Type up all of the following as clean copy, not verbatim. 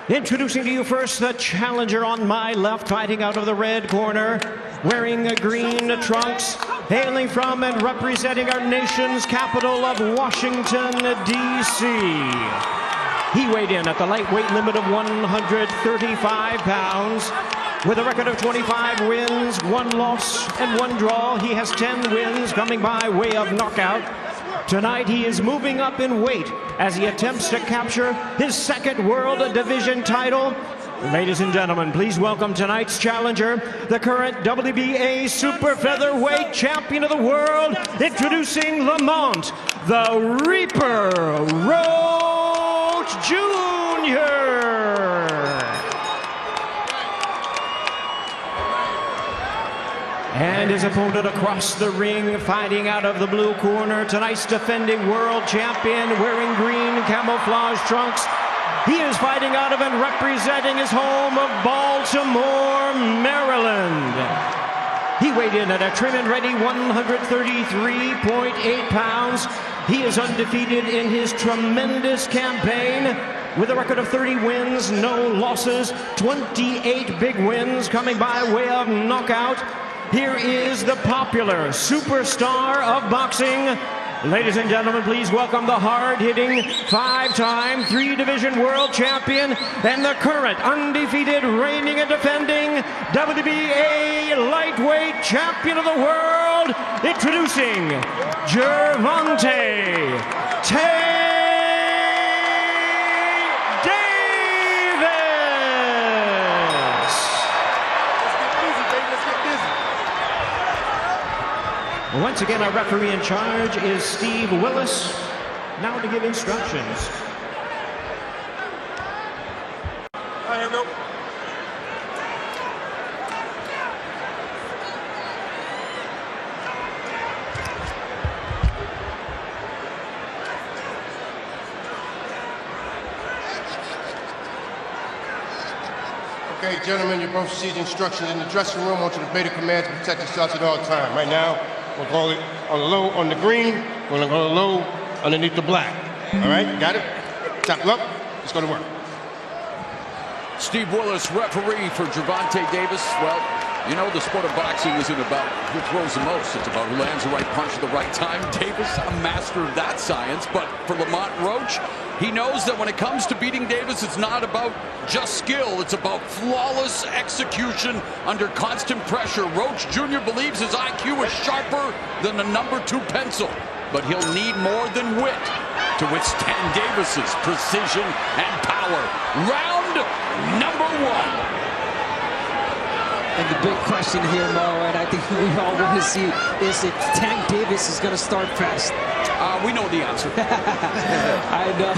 Introducing to you first the challenger on my left, fighting out of the red corner, wearing green trunks, hailing from and representing our nation's capital of Washington, D.C. He weighed in at the lightweight limit of 135 pounds. With a record of 25 wins, 1 loss, and 1 draw, he has 10 wins coming by way of knockout. Tonight he is moving up in weight as he attempts to capture his 2nd World Division title. Ladies and gentlemen, please welcome tonight's challenger, the current WBA super featherweight champion of the world, introducing Lamont, the Reaper Roach Jr. And his opponent across the ring, fighting out of the blue corner, tonight's defending world champion, wearing green camouflage trunks. He is fighting out of and representing his home of Baltimore, Maryland. He weighed in at a trim and ready 133.8 pounds. He is undefeated in his tremendous campaign with a record of 30 wins, no losses, 28 big wins coming by way of knockout. Here is the popular superstar of boxing. Ladies and gentlemen, please welcome the hard-hitting, 5-time, 3-division world champion and the current undefeated, reigning and defending WBA lightweight champion of the world, introducing Gervonta Davis. Once again, our referee in charge is Steve Willis, now to give instructions. Here we go. Okay, gentlemen, you both received instructions in the dressing room. I want you to obey the commands and protect yourselves at all times. Right now, we'll go on the low on the green. We're gonna go low underneath the black. All right, got it? Tap up. Let's go to work. Steve Willis, referee for Gervonta Davis. Well, you know the sport of boxing isn't about who throws the most. It's about who lands the right punch at the right time. Davis, a master of that science. But for Lamont Roach, he knows that when it comes to beating Davis, it's not about just skill. It's about flawless execution under constant pressure. Roach Jr. believes his IQ is sharper than the #2 pencil, but he'll need more than wit to withstand Davis's precision and power. Round number 1. And the big question here, Mo, and I think we all want to see, is if Tank Davis is going to start fast. We know the answer. I know.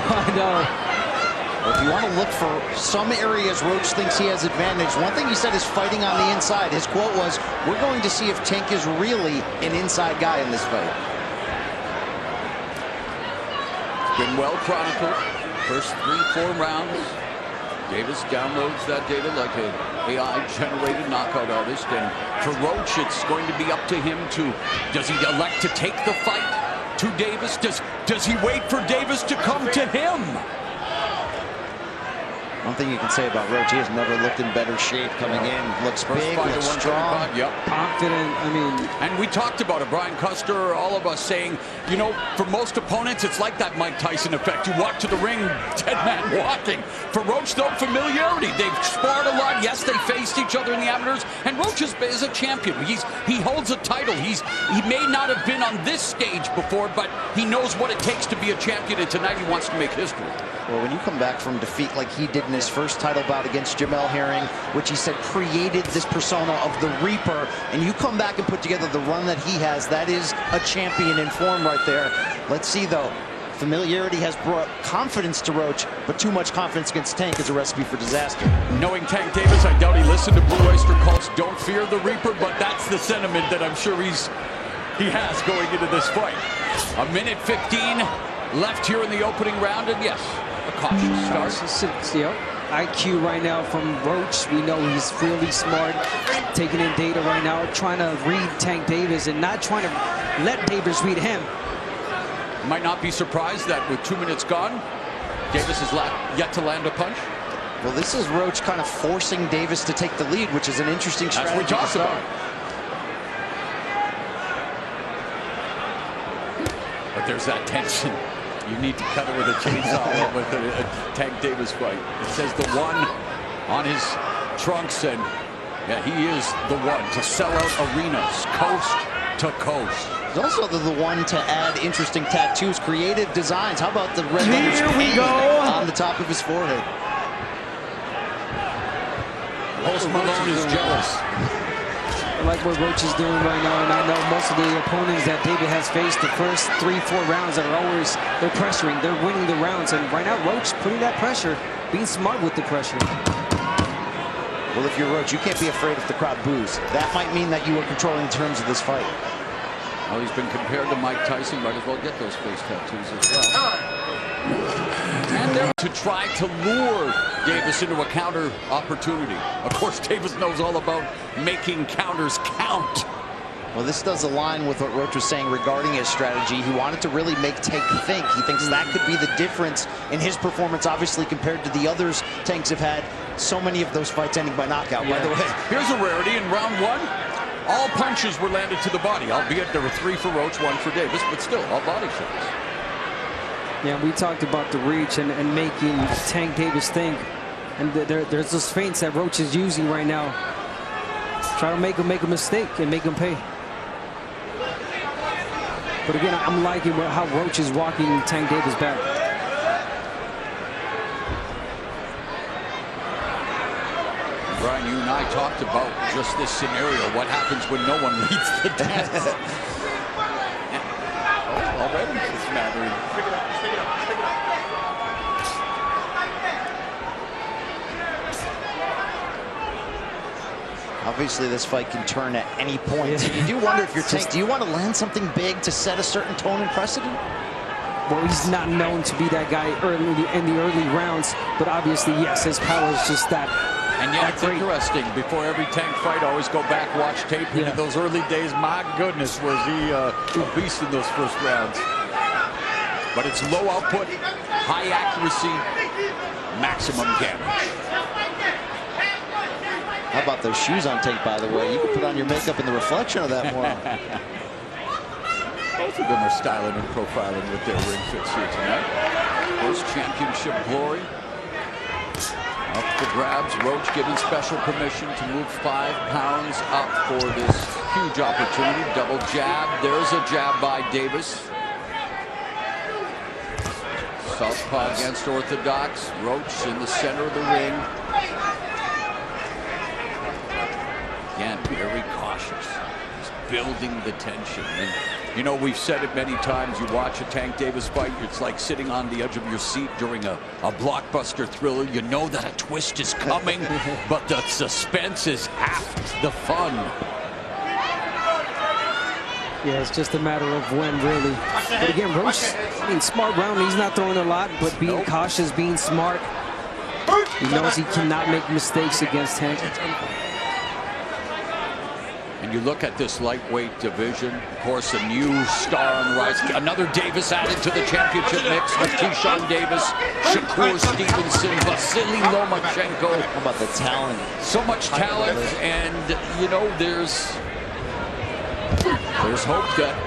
Well, if you want to look for some areas Roach thinks he has advantage, one thing he said is fighting on the inside. His quote was, "We're going to see if Tank is really an inside guy in this fight." Been well chronicled. First 3-4 rounds. Davis downloads that data like an AI-generated knockout artist. And for Roach, it's going to be up to him to, does he elect to take the fight to Davis? Does he wait for Davis to come to him? One thing you can say about Roach, he has never looked in better shape coming in. Looks big, looks strong. Yep. Confident, And we talked about it, Brian Custer, all of us saying, you know, for most opponents, it's like that Mike Tyson effect. You walk to the ring, dead man walking. For Roach, though, familiarity. They've sparred a lot. Yes, they faced each other in the amateurs. And Roach is a champion. He holds a title. He may not have been on this stage before, but he knows what it takes to be a champion. And tonight, he wants to make history. Well, when you come back from defeat like he did in his first title bout against Jamel Herring, which he said created this persona of the Reaper, and you come back and put together the run that he has, that is a champion in form right there. Let's see, though. Familiarity has brought confidence to Roach, but too much confidence against Tank is a recipe for disaster. Knowing Tank Davis, I doubt he listened to Blue Oyster Cult's "Don't Fear the Reaper," but that's the sentiment that I'm sure he has going into this fight. 1:15 left here in the opening round, and yes, a cautious start. IQ right now from Roach. We know he's really smart, taking in data right now, trying to read Tank Davis and not trying to let Davis read him. Might not be surprised that with 2 minutes gone, Davis has yet to land a punch. Well, this is Roach kind of forcing Davis to take the lead, which is an interesting strategy. That's what we talked about. But there's that tension. You need to cut it with a chainsaw with a Tank Davis fight. It says the one on his trunks, and yeah, he is the one to sell out arenas, coast to coast. He's also the one to add interesting tattoos, creative designs. How about the red letters painted on the top of his forehead? Post Malone is jealous. I like what Roach is doing right now, and I know most of the opponents that David has faced the first 3-4 rounds are always, they're pressuring, they're winning the rounds, and right now Roach putting that pressure, being smart with the pressure. Well, if you're Roach, you can't be afraid if the crowd boos. That might mean that you are controlling terms of this fight. Well, he's been compared to Mike Tyson. Might as well get those face tattoos as well. And they're to try to lure Davis into a counter opportunity. Of course, Davis knows all about making counters count. Well, this does align with what Roach was saying regarding his strategy. He wanted to really make Tank think. He thinks that could be the difference in his performance, obviously, compared to the others Tanks have had. So many of those fights ending by knockout, by the way. Here's a rarity in round one. All punches were landed to the body, albeit there were 3 for Roach, 1 for Davis, but still, all body shots. Yeah, we talked about the reach and making Tank Davis think. And there's those feints that Roach is using right now. Try to make him make a mistake and make him pay. But again, I'm liking how Roach is walking Tank Davis back. Brian, you and I talked about just this scenario. What happens when no one leads the dance? Already it's mattering. Obviously, this fight can turn at any point. Yeah. You do wonder if you're Tank, do you want to land something big to set a certain tone and precedent? Well, he's not known to be that guy in the early rounds, but obviously, yes, his power is just that. And yeah, it's interesting. Before every Tank fight, I always go back, watch tape. Yeah. In those early days, my goodness, was he a beast in those first rounds. But it's low output, high accuracy, maximum damage. How about those shoes on Tank, by the way? You can put on your makeup in the reflection of that more. Both of them are styling and profiling with their ring fits here tonight. First championship glory. Up for grabs. Roach given special permission to move 5 pounds up for this huge opportunity. Double jab. There's a jab by Davis. Southpaw against orthodox. Roach in the center of the ring. Again, very cautious. He's building the tension. And, you know, we've said it many times. You watch a Tank Davis fight, it's like sitting on the edge of your seat during a blockbuster thriller. You know that a twist is coming, but the suspense is half the fun. Yeah, it's just a matter of when, really. But again, Roach, I mean, smart round. He's not throwing a lot, but being cautious, being smart. He knows he cannot make mistakes against Tank. And you look at this lightweight division, of course, a new star on the rise. Another Davis added to the championship mix with Keyshawn Davis, Shakur Stevenson, Vasily Lomachenko. How about the talent? So much talent, and, you know, there's hope that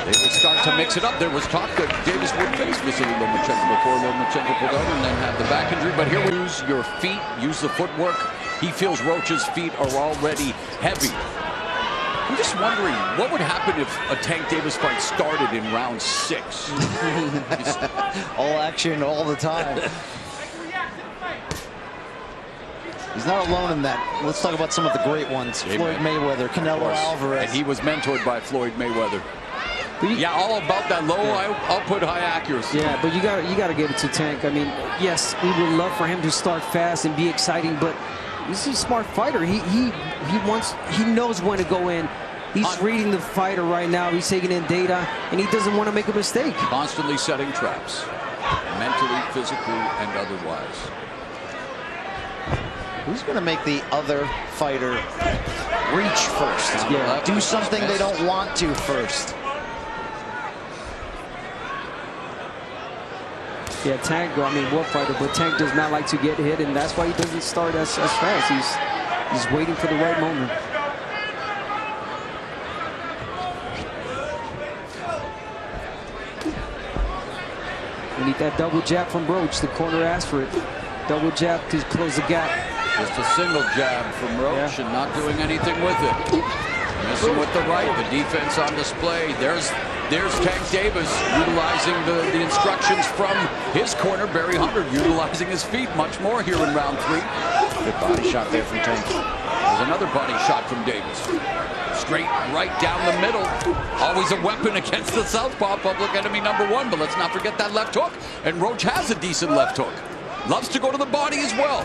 they will start to mix it up. There was talk that Davis would face Vasily Lomachenko before Lomachenko pulled out and then had the back injury. But here we use your feet, use the footwork. He feels Roach's feet are already heavy. I'm just wondering, what would happen if a Tank Davis fight started in round 6? All action all the time. He's not alone in that. Let's talk about some of the great ones. Amen. Floyd Mayweather, Canelo Alvarez. And he was mentored by Floyd Mayweather. Yeah, all about that low output, high accuracy. Yeah, but you got to give it to Tank. I mean, yes, we would love for him to start fast and be exciting, but he's a smart fighter. He knows when to go in. He's reading the fighter right now. He's taking in data, and he doesn't want to make a mistake. Constantly setting traps, mentally, physically, and otherwise. Who's going to make the other fighter reach first? Yeah, do something they don't want to first. Yeah, Tank, I mean, war fighter, but Tank does not like to get hit, and that's why he doesn't start as fast. He's waiting for the right moment. We need that double jab from Roach. The corner asked for it. Double jab to close the gap. Just a single jab from Roach and not doing anything with it. Missing with the right. The defense on display. There's Tank Davis utilizing the instructions from his corner. Barry Hunter utilizing his feet much more here in round 3. Good body shot there from Tank. There's another body shot from Davis. Straight right down the middle. Always a weapon against the southpaw, public enemy #1. But let's not forget that left hook. And Roach has a decent left hook. Loves to go to the body as well.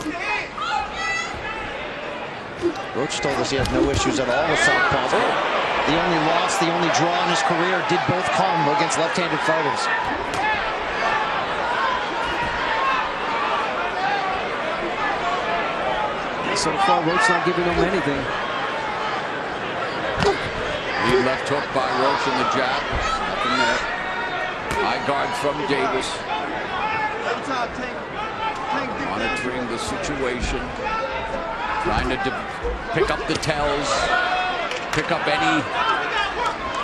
Roach told us he has no issues at all with southpaws. The only loss, the only draw in his career did both come against left-handed fighters. So far, Roach not giving him anything. Lead left hook by Roach in the jab. Nothing there. High guard from Davis. Monitoring the situation. Trying to pick up the tells. Pick up any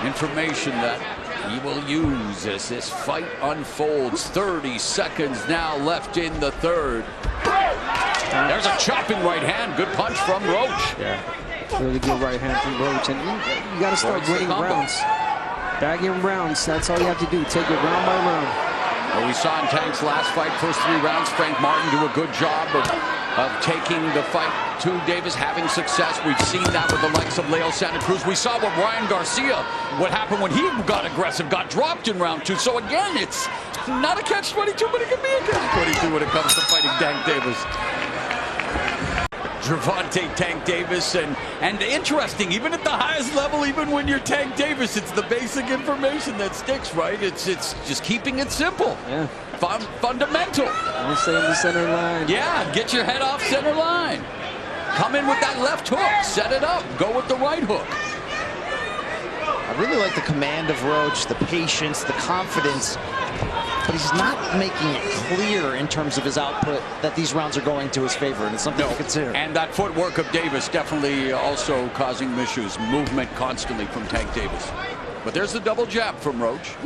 information that he will use as this fight unfolds. 30 seconds now left in the third. There's a chopping right hand. Good punch from Roach. Yeah, really good right hand from Roach. And you got to start winning rounds. Bagging rounds. That's all you have to do. Take it round by round. Well, we saw in Tank's last fight, first 3 rounds, Frank Martin do a good job of taking the fight to Davis, having success. We've seen that with the likes of Leo Santa Cruz. We saw with Ryan Garcia, what happened when he got aggressive, got dropped in round 2. So again, it's not a catch-22, but it can be a catch-22 when it comes to fighting Tank Davis. Gervonta Tank Davis, and interesting, even at the highest level, even when you're Tank Davis, it's the basic information that sticks, right? It's just keeping it simple. Yeah. Fundamental. Don't stay in the center line. Yeah, get your head off center line. Come in with that left hook, set it up, go with the right hook. I really like the command of Roach, the patience, the confidence, but he's not making it clear in terms of his output that these rounds are going to his favor, and it's something to consider. And that footwork of Davis definitely also causing issues. Movement constantly from Tank Davis. But there's the double jab from Roach.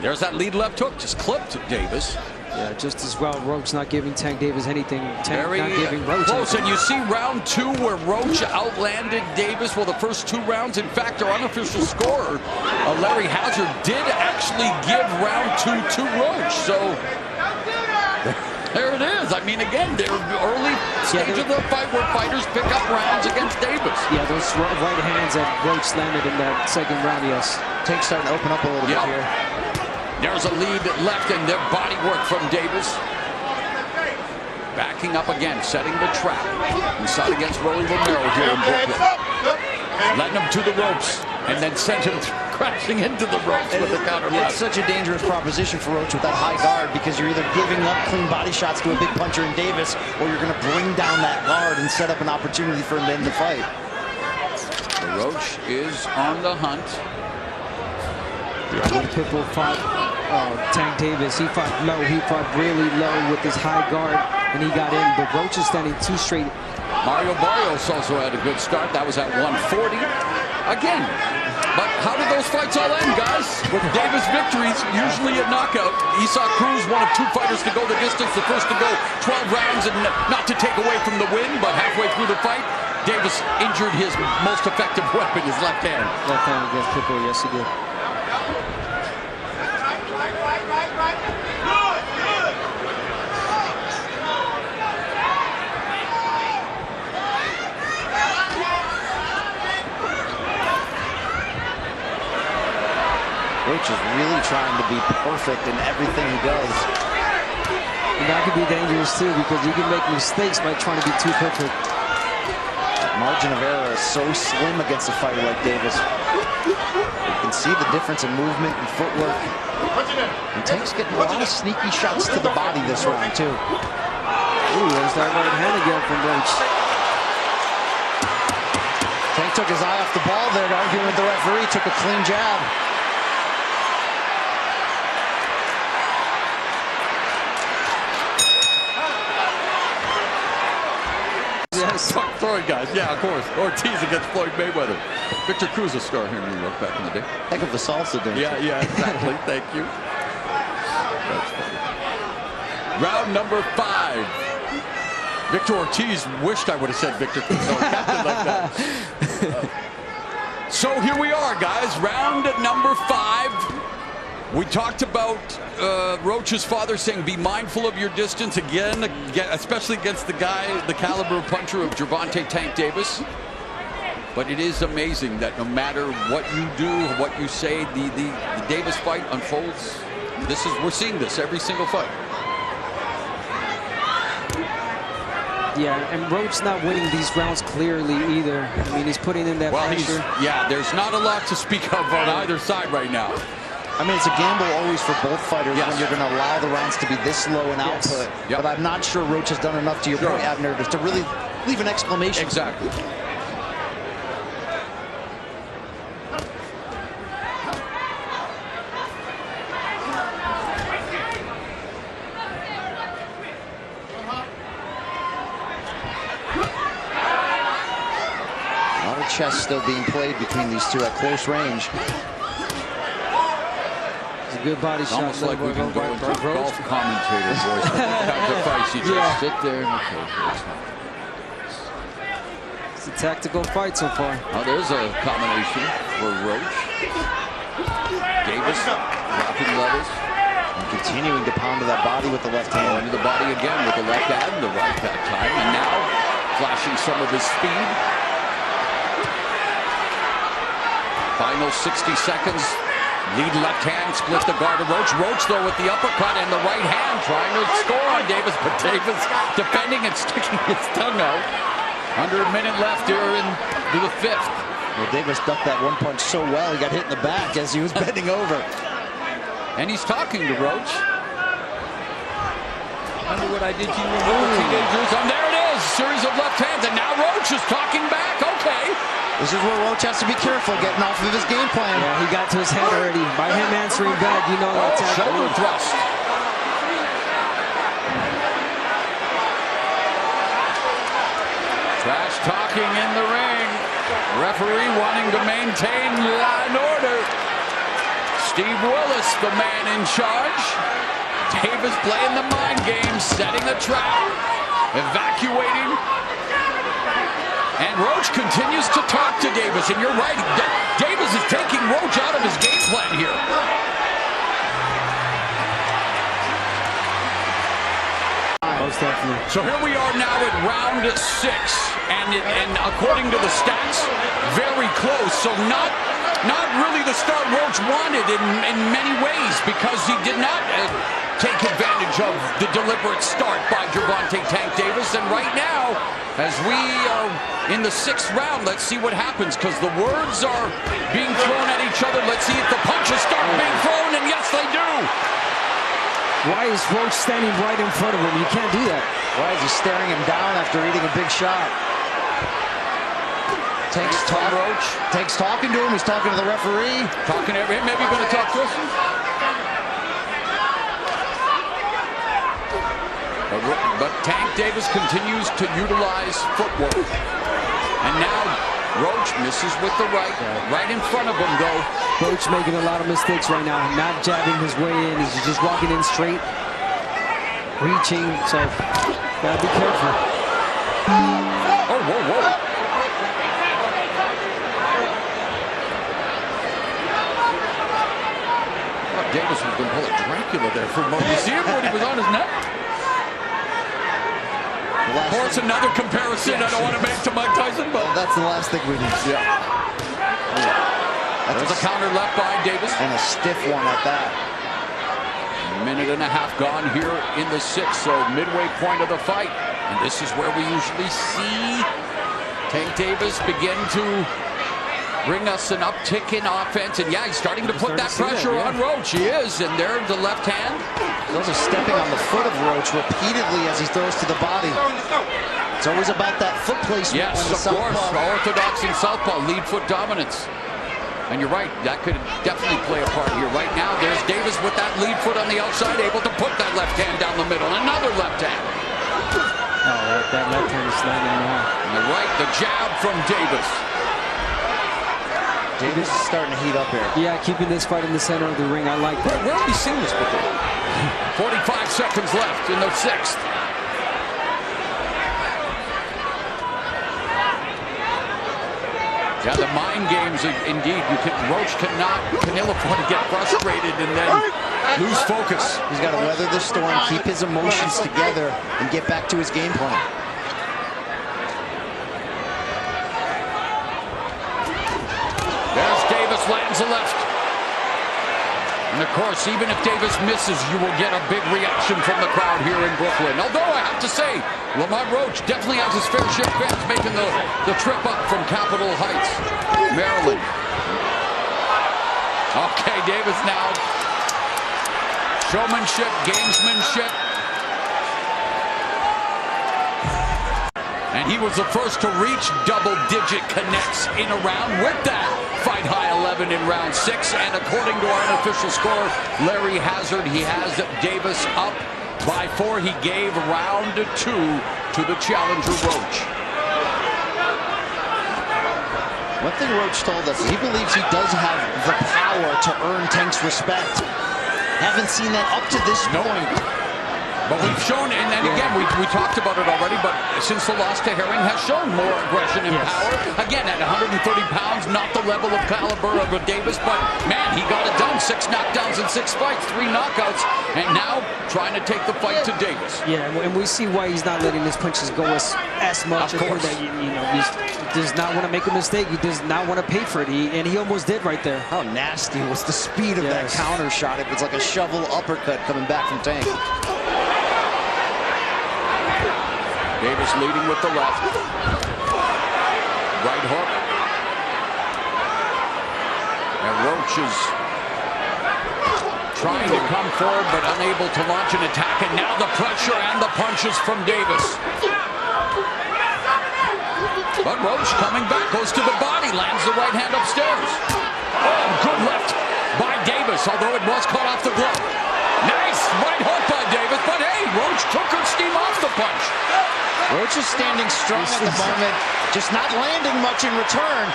There's that lead left hook, just clipped Davis. Yeah, just as well. Roach not giving Tank Davis anything. Tank Very not giving Roach close, anything. and you see round 2 where Roach outlanded Davis. Well, the first 2 rounds, in fact, our unofficial scorer, Larry Hauser, did actually give round 2 to Roach. So there it is. I mean, again, they're early stage of the fight where fighters pick up rounds against Davis. Yeah, those right hands that Roach landed in that second round, yes. Tank's starting to open up a little bit here. There's a lead left and their body work from Davis. Backing up again, setting the trap. We saw it against Rolly Romero here in Brooklyn. Letting him to the ropes and then sent him crashing into the ropes with the counter left. It's such a dangerous proposition for Roach with that high guard, because you're either giving up clean body shots to a big puncher in Davis, or you're going to bring down that guard and set up an opportunity for him to end the fight. Roach is on the hunt. When Pitbull fought Tank Davis, he fought low. He fought really low with his high guard, and he got in. But Roach is standing 2 straight. Mario Barrios also had a good start. That was at 140. Again, but how did those fights all end, guys? With Davis victories, usually a knockout. Esau Cruz, one of 2 fighters to go the distance, the first to go 12 rounds, and not to take away from the win, but halfway through the fight, Davis injured his most effective weapon, his left hand. Left hand against Pitbull, yes he did. Roach is really trying to be perfect in everything he does. And that could be dangerous too, because you can make mistakes by trying to be too perfect. Margin of error is so slim against a fighter like Davis. You can see the difference in movement and footwork. And Tank's getting a lot of sneaky shots to the body this round too. Ooh, there's that right hand again from Roach. Tank took his eye off the ball there, arguing with the referee, took a clean jab. Sorry, guys. Yeah, of course. Ortiz against Floyd Mayweather. Victor Cruz, a star here in New York back in the day. Heck of a salsa dancer. Yeah, exactly. Thank you. That's funny. Round number 5. Victor Ortiz wished I would have said Victor Cruz. No, captain like that. So here we are, guys. Round number 5. We talked about Roach's father saying be mindful of your distance again, especially against the caliber puncher of Gervonta Tank Davis. But it is amazing that no matter what you do, what you say, the Davis fight unfolds. We're seeing this every single fight. Yeah, and Roach not winning these rounds clearly either. I mean, he's putting in that pressure. There's not a lot to speak of on either side right now. I mean, it's a gamble always for both fighters when you're going to allow the rounds to be this low in output. Yep. But I'm not sure Roach has done enough, to your point, Abner, to really leave an exclamation. Exactly. A lot of chess still being played between these two at close range. It's a good body shot. Almost like we can go into golf commentator voice. After fights, you just sit there. Okay, it's a tactical fight so far. oh, there's a combination for Roach. Davis dropping levels. And continuing to pound to that body with the left hand. Into the body again with the left and the right that time. And now flashing some of his speed. Final 60 seconds. Lead left hand, split the guard of Roach. Roach, though, with the uppercut and the right hand, trying to score on Davis, but Davis defending and sticking his tongue out. Under a minute left here into the 5th. Well, Davis ducked that one punch so well, he got hit in the back as he was bending over. And he's talking to Roach. Remember what I did to you when we were teenagers? And there it is, series of left hands, and now Roach is talking back. Okay. This is where Roach has to be careful getting off of his game plan. Yeah, he got to his head already. By him answering back, you know that's shoulder thrust. Trash talking in the ring. Referee wanting to maintain law and order. Steve Willis, the man in charge. Davis playing the mind game, setting a trap, evacuating. And Roach continues to talk to Davis, and you're right, Davis is taking Roach out of his game plan here. Most definitely. So here we are now at round 6, and according to the stats, very close. So not really the start Roach wanted in many ways, because he did not take advantage of the deliberate start by Gervonta Tank Davis. And right now, as we are in the 6th round, let's see what happens, because the words are being thrown at each other. Let's see if the punches start being thrown, and yes, they do. Why is Roach standing right in front of him? You can't do that. Why is he staring him down after eating a big shot? Tank's talking to him. He's talking to the referee. Talking to him. Maybe going to talk to us. But Tank Davis continues to utilize footwork. And now Roach misses with the right. Right in front of him, though. Roach making a lot of mistakes right now. Not jabbing his way in. He's just walking in straight. Reaching. So, gotta be careful. Oh, whoa. Davis was going to pull a Dracula there for a moment. You see him when he was on his neck? Of course, another comparison I don't want to make to Mike Tyson, but that's the last thing we need. Yeah. There's a counter left by Davis. And a stiff one at that. A minute and a half gone here in the 6th, so midway point of the fight. And this is where we usually see Tank Davis begin to bring us an uptick in offense. And yeah, he's starting to put that pressure on Roach. He is, and there the left hand. Those are stepping on the foot of Roach repeatedly as he throws to the body. It's always about that foot placement. Yes, of course. Orthodox and southpaw, lead foot dominance. And you're right, that could definitely play a part here. Right now, there's Davis with that lead foot on the outside, able to put that left hand down the middle. Another left hand. Oh, That left hand is landing now. And the right, the jab from Davis. Davis is starting to heat up here. Yeah, keeping this fight in the center of the ring. I like that. Where have we seen this before? 45 seconds left in the 6th. Yeah, the mind games, indeed. Roach can ill afford to get frustrated and then lose focus. He's got to weather the storm, keep his emotions together, and get back to his game plan. There's Davis, lands a left. And of course, even if Davis misses, you will get a big reaction from the crowd here in Brooklyn. Although I have to say, Lamont Roach definitely has his fair share of fans making the trip up from Capitol Heights, Maryland. Okay, Davis now. Showmanship, gamesmanship. And he was the first to reach double-digit connects in a round with that fight high 11 in round 6. And according to our unofficial score, Larry Hazard, he has Davis up by 4. He gave round 2 to the challenger Roach. One thing Roach told us is he believes he does have the power to earn Tank's respect. Haven't seen that up to this point. But we've shown, and then again, we talked about it already, but since the loss to Herring has shown more aggression and power. Again, at 130 pounds, not the level of caliber of a Davis, but man, he got it done. 6 knockdowns in 6 fights, 3 knockouts, and now trying to take the fight to Davis. Yeah, and we see why he's not letting his punches go as much. Of course. That, you know, he does not want to make a mistake. He does not want to pay for it, and he almost did right there. How nasty was the speed of that counter shot. It was like a shovel uppercut coming back from Tank. Davis leading with the left. Right hook. And Roach is trying to come forward but unable to launch an attack. And now the pressure and the punches from Davis. But Roach coming back, goes to the body, lands the right hand upstairs. Oh, good left by Davis, although it was caught off the glove. Nice right hook by Davis, but hey, Roach took her steam off the punch. Roach is standing strong at the moment, just not landing much in return.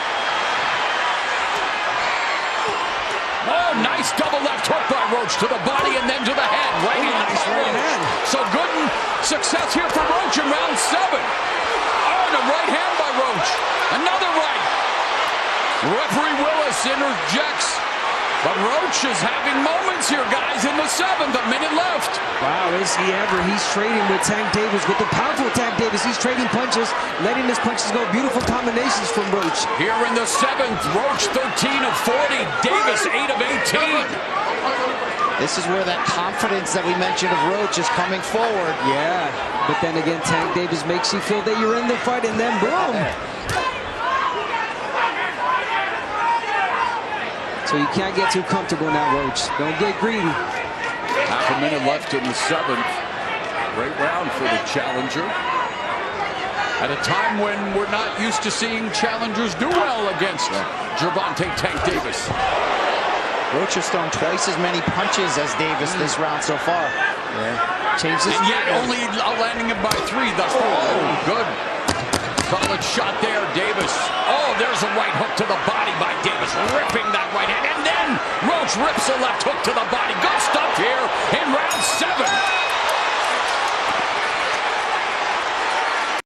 Oh, nice double left hook by Roach to the body and then to the head. Right hand by Roach. So good success here for Roach in round 7. Oh, and a right hand by Roach. Another right. Referee Willis interjects. But Roach is having moments here, guys, in the 7th, a minute left. Wow, is he ever? He's trading with Tank Davis, with the powerful Tank Davis. He's trading punches, letting his punches go. Beautiful combinations from Roach. Here in the 7th, Roach 13 of 40, Davis 8 of 18. This is where that confidence that we mentioned of Roach is coming forward. Yeah, but then again, Tank Davis makes you feel that you're in the fight, and then boom. So you can't get too comfortable now, Roach. Don't get greedy. Half a minute left in the 7th. Great round for the challenger. At a time when we're not used to seeing challengers do well against Gervonta Tank Davis. Roach has thrown twice as many punches as Davis this round so far. Yeah. Changes. And yet only landing him by 3 thus far. Oh, good. Solid shot there, Davis. Oh, there's a right hook to the body by Davis, ripping that right hand. And then Roach rips a left hook to the body. Good stuff here in round 7.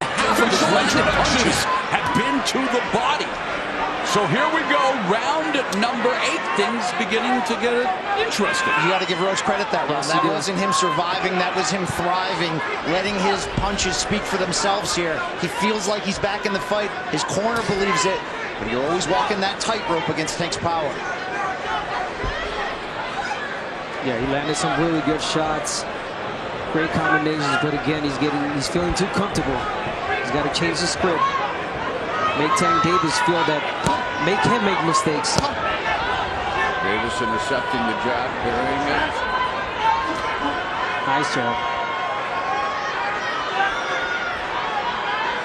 Half of the punches have been to the body. So here we go, round number 8. Things beginning to get interesting. You got to give Roach credit that round. That wasn't him surviving. That was him thriving, letting his punches speak for themselves here. He feels like he's back in the fight. His corner believes it, but you're always walking that tightrope against Tank's power. Yeah, he landed some really good shots. Great combinations, but again, he's feeling too comfortable. He's got to change the script. Make Tank Davis feel that, make him make mistakes. Davis intercepting the jab, parrying it. Nice job.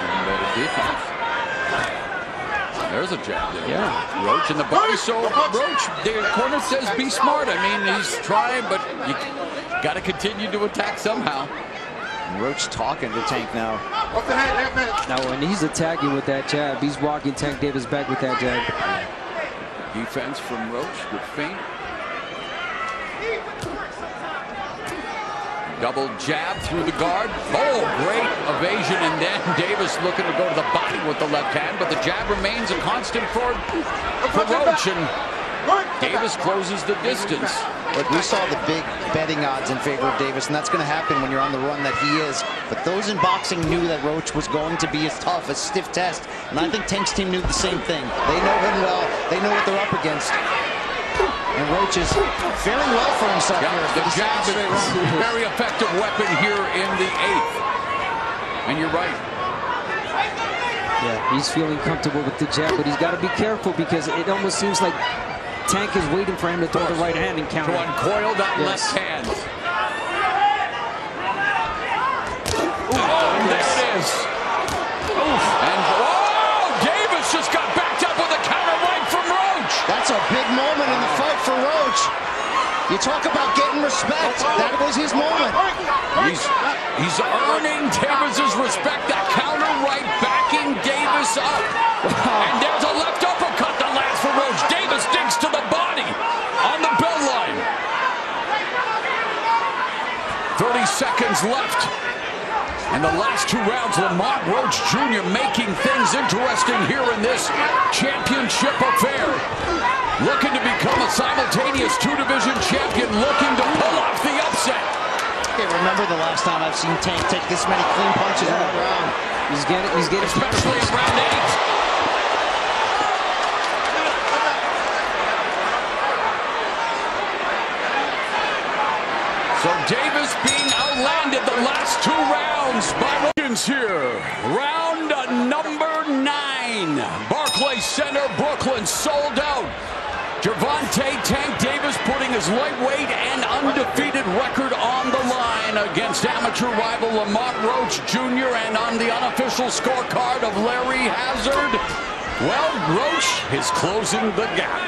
And better defense. There's a jab there. Yeah. Roach in the body. So Roach, the corner says be smart. I mean, he's trying, but you got to continue to attack somehow. And Roach talking to Tank now. Off the head, left hand. Now, when he's attacking with that jab, he's walking Tank Davis back with that jab. Defense from Roach, good feint. Double jab through the guard. Oh, great evasion, and then Davis looking to go to the body with the left hand, but the jab remains a constant for Roach, and Davis closes the distance. Look, we saw the big betting odds in favor of Davis, and that's going to happen when you're on the run that he is. But those in boxing knew that Roach was going to be as tough, a stiff test, and I think Tank's team knew the same thing. They know him well. They know what they're up against. And Roach is faring well for himself here. The jab is a very effective weapon here in the 8th. And you're right. Yeah, he's feeling comfortable with the jab, but he's got to be careful because it almost seems like Tank is waiting for him to throw the right hand and counter. To uncoil that left hand. Oh, there it is. And Davis just got backed up with a counter right from Roach. That's a big moment in the fight for Roach. You talk about getting respect. That was his moment. He's earning Davis's respect. That counter right backing Davis up. And there's a left uppercut that lands for Roach. Davis digs to the body on the bell line. 30 seconds left. And the last 2 rounds, Lamont Roach Jr. making things interesting here in this championship affair. Looking to become a simultaneous 2-division champion, looking to pull off the upset. I can't remember the last time I've seen Tank take this many clean punches in one round. He's getting especially in round 8. So Davis being outlanded the last 2 rounds by Roach here. Round number 9. Barclays Center, Brooklyn, sold out. Gervonta "Tank" Davis putting his lightweight and undefeated record on the line against amateur rival Lamont Roach Jr. and on the unofficial scorecard of Larry Hazard. Well, Roach is closing the gap.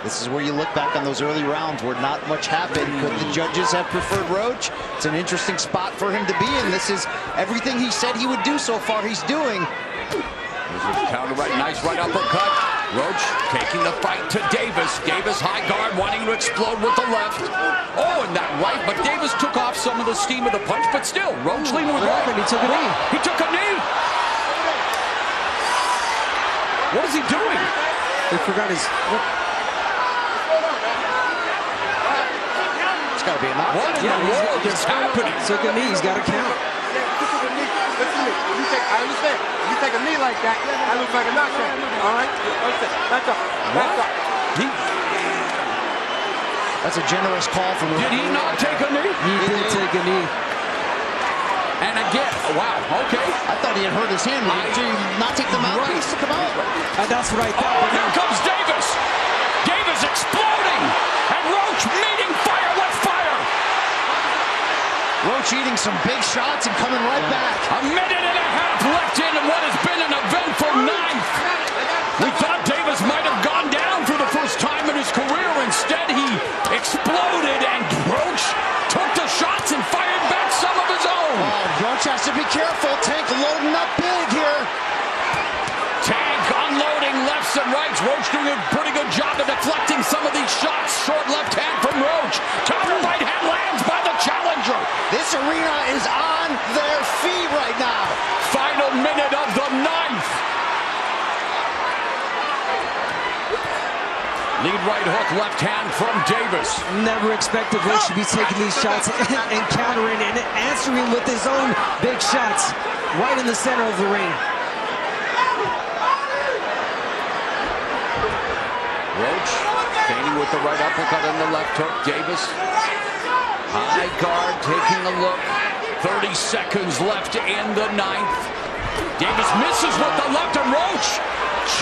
This is where you look back on those early rounds where not much happened. Could the judges have preferred Roach? It's an interesting spot for him to be in. This is everything he said he would do so far, he's doing. There's a counter right, nice right uppercut. Roach taking the fight to Davis. Davis high guard, wanting to explode with the left. Oh, and that right, but Davis took off some of the steam of the punch, but still, Roach leaning with right. He took a knee. He took a knee. What is he doing? He forgot his... It's got to be a knockout. What in the world is happening? Took a knee, he's got to count. I understand. You take a knee like that, that looks like a knockout. All right? That's up. That's up. That's a generous call from him. Did he not take a knee? He did take a knee. And again, wow, okay. I thought he had hurt his hand. Did he not take the mouthpiece to come out? That's what I thought. Oh, here comes Davis. Davis exploding. And Roach meeting fire with fire. Roach eating some big shots and coming right back. A minute and a half left in what has been an eventful 9th. We thought Davis might have gone down for the first time in his career. Instead, he exploded, and Roach took the shots and fired back some of his own. Roach has to be careful. Tank loading up big here. Tank unloading lefts and rights. Roach doing a pretty good job of deflecting some of these shots. Short left hand from Roach. Counter right hand lands by the challenger. This arena is on their feet right now. Final minute of the 9th. Lead right hook, left hand from Davis. Never expected Roach to be taking these shots and countering and answering with his own big shots right in the center of the ring. Roach feigning with the right uppercut and the left hook. Davis, high guard, taking a look. 30 seconds left in the 9th. Davis misses with the left, and Roach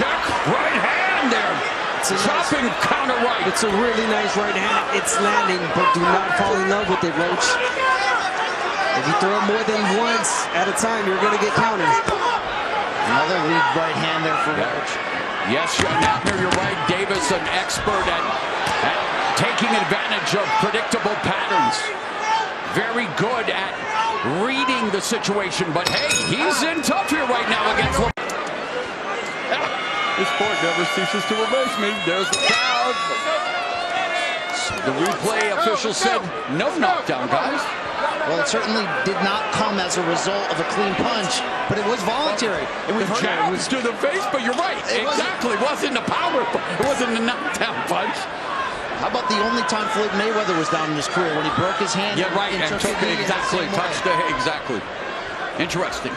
check right hand there. Chopping counter right. It's a really nice right hand. It's landing, but do not fall in love with it, Roach. If you throw it more than once at a time, you're going to get countered. Another lead right hand there for Roach. Yes, now you're right. Davis, an expert at taking advantage of predictable patterns. Very good at reading the situation, but hey, he's in tough here right now against Lamont. This sport never ceases to amaze me. There's the crowd. The replay official said no knockdown, guys. Well, it certainly did not come as a result of a clean punch, but it was voluntary. It was jabs to the face, but you're right. Exactly. It wasn't a power punch. It wasn't a knockdown punch. How about the only time Floyd Mayweather was down in his career when he broke his hand? Yeah, right. And took it exactly. Touched the head. Exactly. Interesting.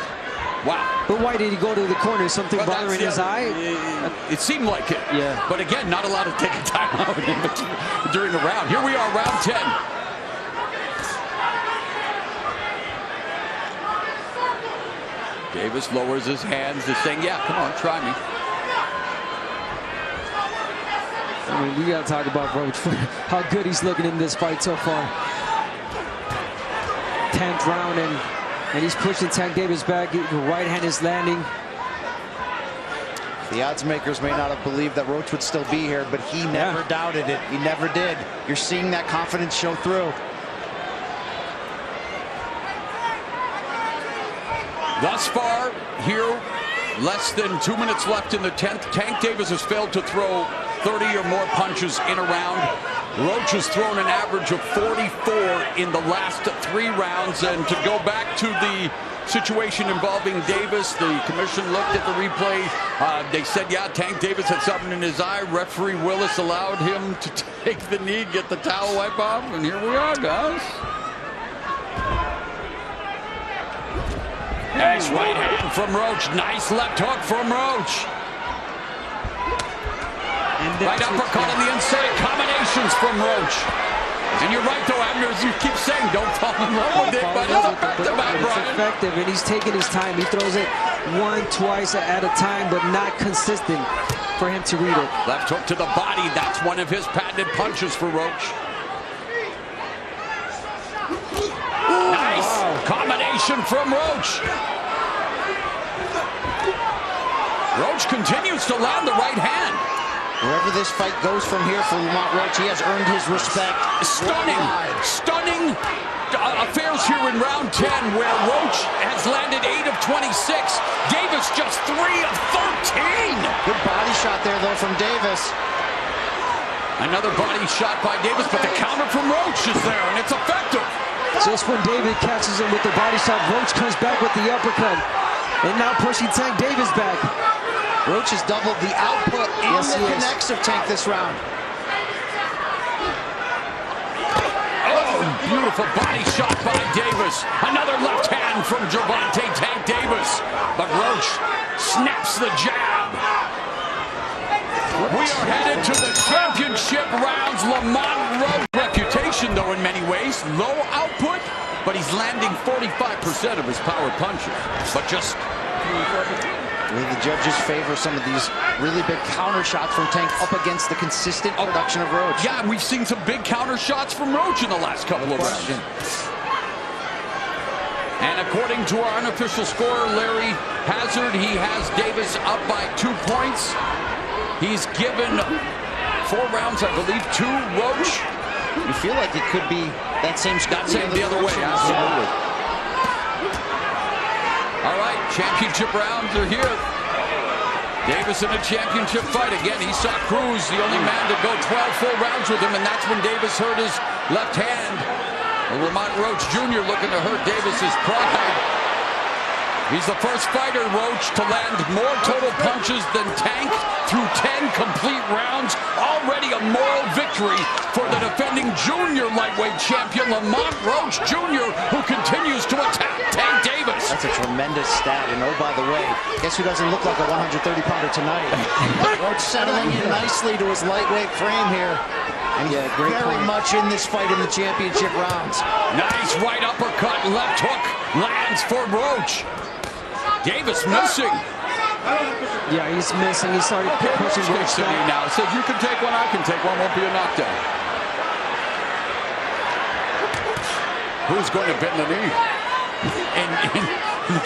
Wow. But why did he go to the corner? Something bothering his eye? It seemed like it. Yeah. But again, not allowed to take a timeout during the round. Here we are, round 10. Davis lowers his hands, just saying, yeah, come on, try me. I mean, we got to talk about Roach, how good he's looking in this fight so far. 10th round, and he's pushing Tank Davis back. The right hand is landing. The odds makers may not have believed that Roach would still be here, but he never doubted it. He never did. You're seeing that confidence show through. Thus far, here, less than 2 minutes left in the 10th. Tank Davis has failed to throw 30 or more punches in a round. Roach has thrown an average of 44 in the last 3 rounds. And to go back to the situation involving Davis, the commission looked at the replay. They said, yeah, Tank Davis had something in his eye. Referee Willis allowed him to take the knee, get the towel wipe off, and here we are, guys. Nice right hand from Roach. Nice left hook from Roach. Right uppercut on the inside. Combinations from Roach. And you're right, though, Abner, as you keep saying, don't fall in love with it, but it's effective, Brian. It's effective, and he's taking his time. He throws it 1, twice at a time, but not consistent for him to read it. Left hook to the body. That's one of his patented punches for Roach. Nice combination from Roach. Roach continues to land the right hand. Wherever this fight goes from here for Lamont Roach, he has earned his respect. Stunning affairs here in round 10, where Roach has landed 8 of 26. Davis just 3 of 13. Good body shot there, though, from Davis. Another body shot by Davis, but the counter from Roach is there, and it's effective. Just when David catches him with the body shot, Roach comes back with the uppercut. And now pushing Tank Davis back. Roach has doubled the output and the connects of Tank this round. Oh, beautiful body shot by Davis. Another left hand from Gervonta Tank Davis. But Roach snaps the jab. We are headed to the championship rounds. Lamont Roach reputation, though, in many ways. Low output, but he's landing 45% of his power punches. But just... The judges favor some of these really big counter shots from Tank up against the consistent production of Roach. Yeah, and we've seen some big counter shots from Roach in the last couple of rounds. And according to our unofficial scorer, Larry Hazard, he has Davis up by 2 points. He's given 4 rounds, I believe, to Roach. You feel like it could be that same score the other way, absolutely. All right, championship rounds are here. Davis in a championship fight. Again, he saw Cruz, the only man to go 12 full rounds with him, and that's when Davis hurt his left hand. Well, Lamont Roach Jr. looking to hurt Davis's pride. He's the first fighter, Roach, to land more total punches than Tank through 10 complete rounds. Already a moral victory for the defending junior lightweight champion, Lamont Roach Jr., who continues to attack Tank Davis. That's a tremendous stat. And oh, by the way, guess who doesn't look like a 130-pounder tonight? Roach settling in nicely to his lightweight frame here. And very much in this fight in the championship rounds. Nice right uppercut, left hook lands for Roach. Davis missing. Yeah, he's missing. He started pushing Roach to me now. Says you can take one, I can take one. Won't be a knockdown. Who's going to bend the knee? In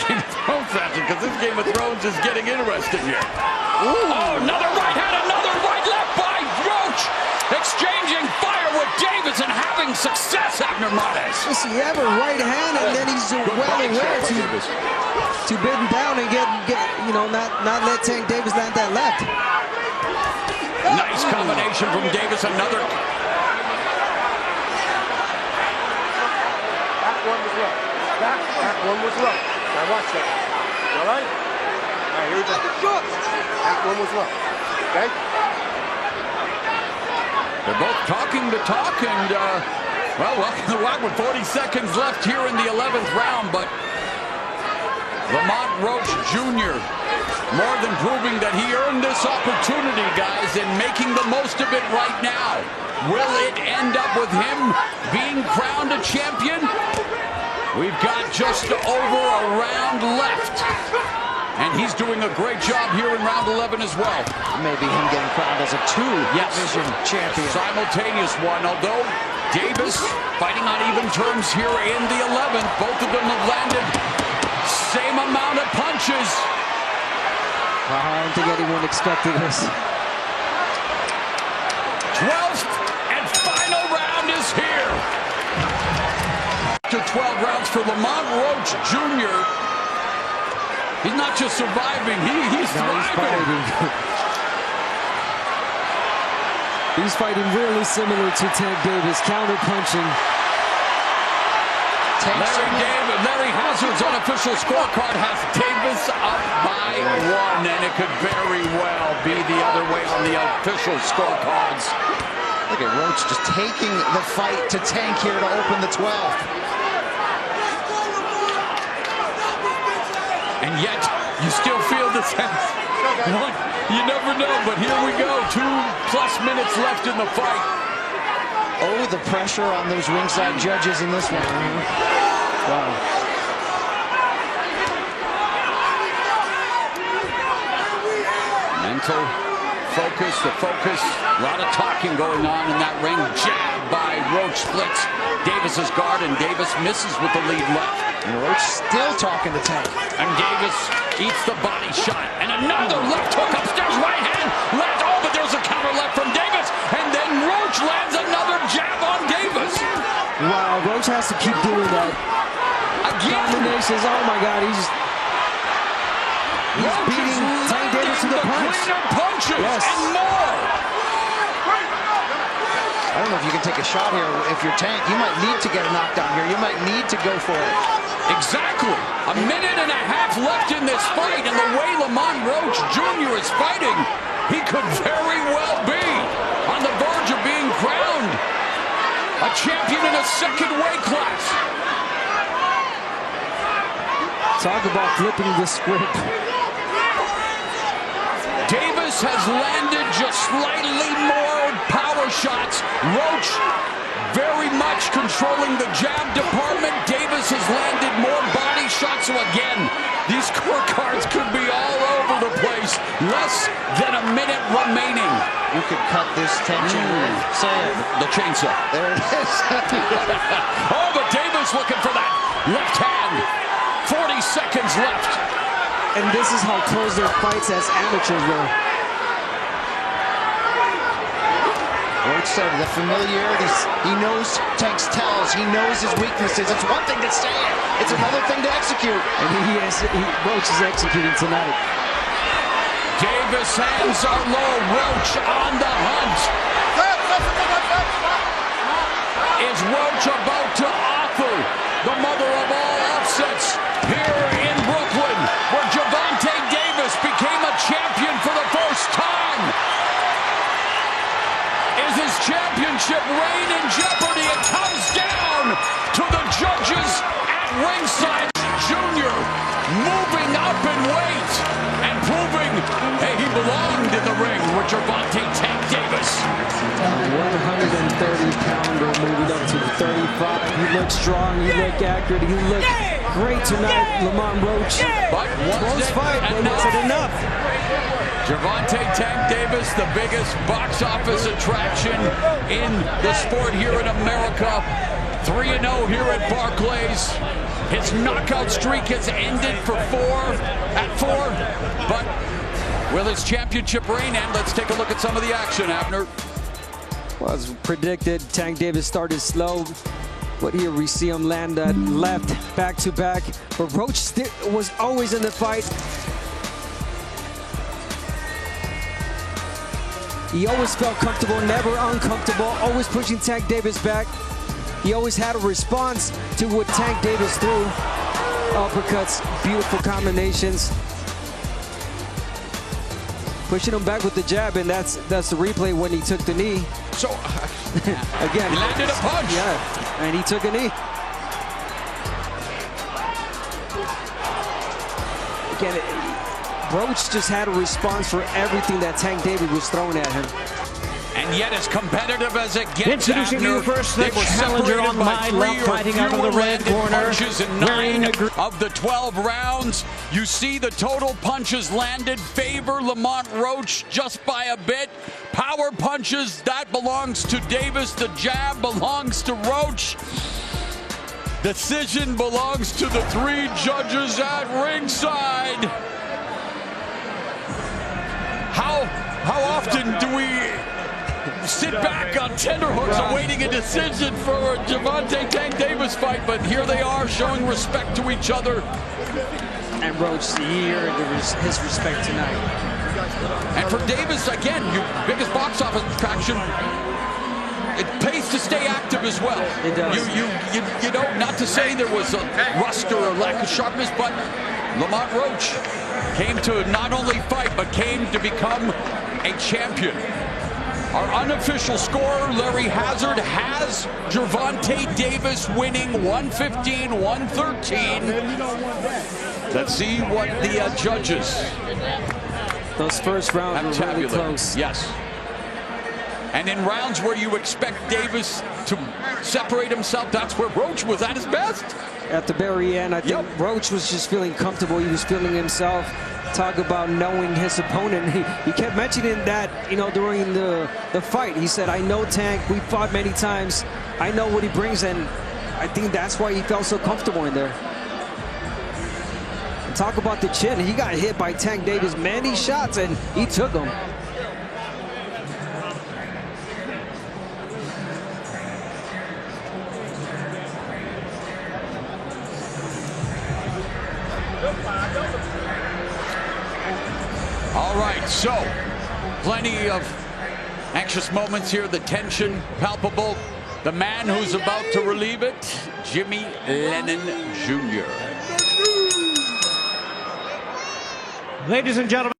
Game of Thrones fashion, because this Game of Thrones is getting interesting here. Ooh. Oh, another right hand, another right left by Roach. Exchanging fire with Davis and having success, Abner Martin. Listen, you have a right hand, and then he's well aware to bid him down and get you know, not let Tank Davis land that left. Nice combination from Davis. Another. That one was low. That one was low. Now watch that. All right? All right, here we go. That one was low. Okay? They're both talking the talk, and well, welcome to the WAC with 40 seconds left here in the 11th round, but Lamont Roach Jr. more than proving that he earned this opportunity, guys, and making the most of it right now. Will it end up with him being crowned a champion? We've got just over a round left. And he's doing a great job here in round 11 as well. Maybe him getting crowned as a two-division champion. Simultaneous one, although Davis fighting on even terms here in the 11th. Both of them have landed same amount of punches. I don't think anyone expected this. 12th and final round is here. After 12 rounds for Lamont Roach Jr., he's not just surviving, he's thriving. He's fighting really similar to Tank Davis, counter-punching. Larry Hazard's unofficial scorecard has Davis up by 1, and it could very well be the other way on the official scorecards. Look at Roach just taking the fight to Tank here to open the 12th. And yet, you still feel the sense. You never know, but here we go. 2+ minutes left in the fight. Oh, the pressure on those ringside judges in this one. Wow. Mental focus, a lot of talking going on in that ring. Jab by Roach splits Davis's guard, and Davis misses with the lead left. And Roach still talking to Tank. And Davis eats the body shot. And another left hook upstairs, right hand. Left, oh, but there's a counter left from Davis. And then Roach lands another jab on Davis. Wow, Roach has to keep doing that. Again. Combinations, oh my God, he's beating Tank Davis to the punch. Cleaner punches and more. I don't know if you can take a shot here. If you're Tank, you might need to get a knockdown here. You might need to go for it. Exactly. A minute and a half left in this fight, and the way Lamont Roach Jr. is fighting, he could very well be on the verge of being crowned a champion in a second weight class. Talk about flipping the script. Davis has landed just slightly more power shots. Roach very much controlling the jab department. Davis has landed more body shots. So again, these scorecards could be all over the place. Less than a minute remaining. You could cut this tension with, say it, the chainsaw. There it is. Oh, but Davis looking for that left hand. 40 seconds left. And this is how close their fights as amateurs were. Roach said the familiarity. He knows Tank's tells. He knows his weaknesses. It's one thing to say it. It's another thing to execute. And Roach is executing tonight. Davis' hands are low. Roach on the hunt. Is Roach about to author the mother of all upsets here in Brooklyn, where Gervonta Davis became a champion for the first time? Is his championship reign in jeopardy? It comes down to the judges at ringside. Jr. moving up in weight and proving, hey, he belonged in the ring with Gervonta Tank Davis. 130-pounder moving up to 35. He looked strong. He looked accurate. He looked great tonight, Lamont Roach. But close fight, but was it enough? Gervonta Tank Davis, the biggest box office attraction in the sport here in America. 3-0 here at Barclays. His knockout streak has ended at four. But will his championship reign end? Let's take a look at some of the action, Abner. Well, as predicted, Tank Davis started slow, but here we see him land that left back-to-back. But Roach was always in the fight. He always felt comfortable, never uncomfortable, always pushing Tank Davis back. He always had a response to what Tank Davis threw. Uppercuts, beautiful combinations. Pushing him back with the jab, and that's the replay when he took the knee. So, again, he landed a punch. Yeah, and he took a knee. Again, Roach just had a response for everything that Tank Davis was throwing at him. And yet as competitive as it gets. Introducing you first, the challenger on my left, fighting out of the red corner. In 9 of the 12 rounds, you see the total punches landed favor Lamont Roach just by a bit. Power punches, that belongs to Davis. The jab belongs to Roach. Decision belongs to the 3 judges at ringside. How often do we sit back on tenterhooks awaiting a decision for a Gervonta Tank Davis fight? But here they are showing respect to each other. And Roach here, his respect tonight. And for Davis, again, your biggest box office attraction. It pays to stay active as well. It does. You know, not to say there was a rust or a lack of sharpness, but Lamont Roach came to not only fight, but came to become a champion. Our unofficial scorer, Larry Hazard, has Gervonta Davis winning 115-113. Let's see what the judges. Those first rounds were really close. Yes. And in rounds where you expect Davis to separate himself, that's where Roach was at his best. At the very end, I think Roach was just feeling comfortable. He was feeling himself. Talk about knowing his opponent. He kept mentioning that, you know, during the fight. He said, I know Tank. We fought many times. I know what he brings, and I think that's why he felt so comfortable in there. And talk about the chin. He got hit by Tank Davis many shots, and he took them. All right, so plenty of anxious moments here. The tension palpable. The man who's about to relieve it, Jimmy Lennon Jr. Ladies and gentlemen.